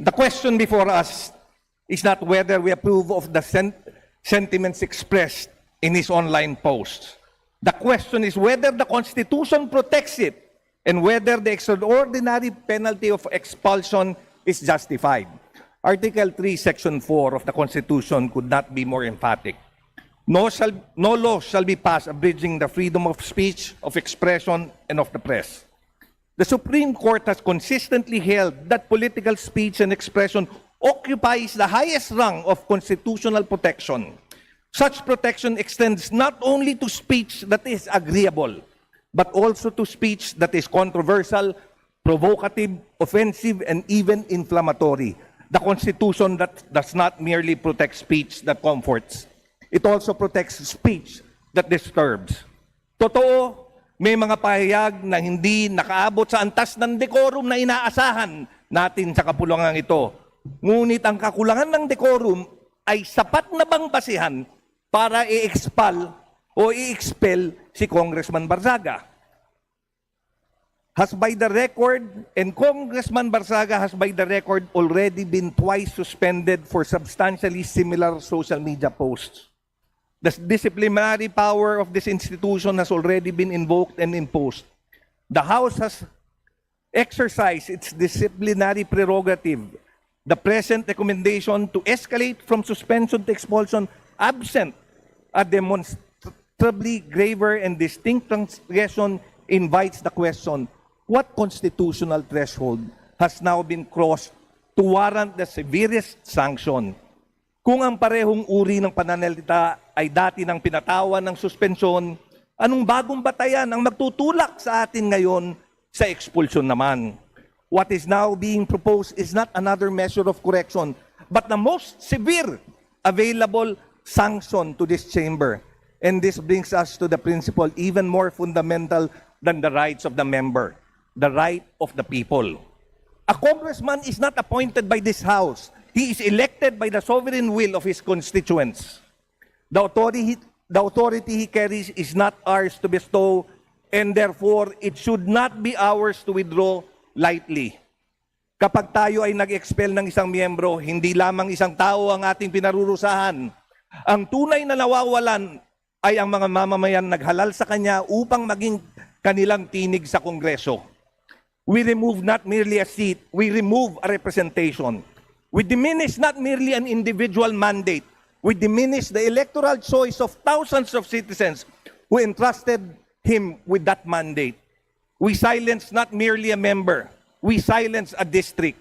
The question before us is not whether we approve of the sentiments expressed in his online posts. The question is whether the Constitution protects it and whether the extraordinary penalty of expulsion is justified. Article 3, Section 4 of the Constitution could not be more emphatic. No law shall be passed abridging the freedom of speech, of expression, and of the press. The Supreme Court has consistently held that political speech and expression occupies the highest rung of constitutional protection. Such protection extends not only to speech that is agreeable, but also to speech that is controversial, provocative, offensive, and even inflammatory. The Constitution that does not merely protect speech that comforts. It also protects speech that disturbs. Totoo, may mga pahayag na hindi nakaabot sa antas ng decorum na inaasahan natin sa kapulungan ito. Ngunit ang kakulangan ng decorum ay sapat na bang basihan para i-expel si Congressman Barzaga. Has by the record, and Congressman Barzaga has by the record already been twice suspended for substantially similar social media posts. The disciplinary power of this institution has already been invoked and imposed. The House has exercised its disciplinary prerogative. The present recommendation to escalate from suspension to expulsion absent a demonstrably graver and distinct transgression invites the question, what constitutional threshold has now been crossed to warrant the severest sanction? Kung ang parehong uri ng pananalita ay dati ng pinatawan ng suspensyon, anong bagong batayan ang magtutulak sa atin ngayon sa expulsion naman? What is now being proposed is not another measure of correction, but the most severe available sanction to this chamber. And this brings us to the principle even more fundamental than the rights of the member, the right of the people. A congressman is not appointed by this House. He is elected by the sovereign will of his constituents. The authority he carries is not ours to bestow, and therefore, it should not be ours to withdraw lightly. Kapag tayo ay nag-expel ng isang miyembro, hindi lamang isang tao ang ating pinarurusahan. Ang tunay na nawawalan ay ang mga mamamayan naghalal sa kanya upang maging kanilang tinig sa Kongreso. We remove not merely a seat, we remove a representation. We diminish not merely an individual mandate, we diminish the electoral choice of thousands of citizens who entrusted him with that mandate. We silence not merely a member, we silence a district.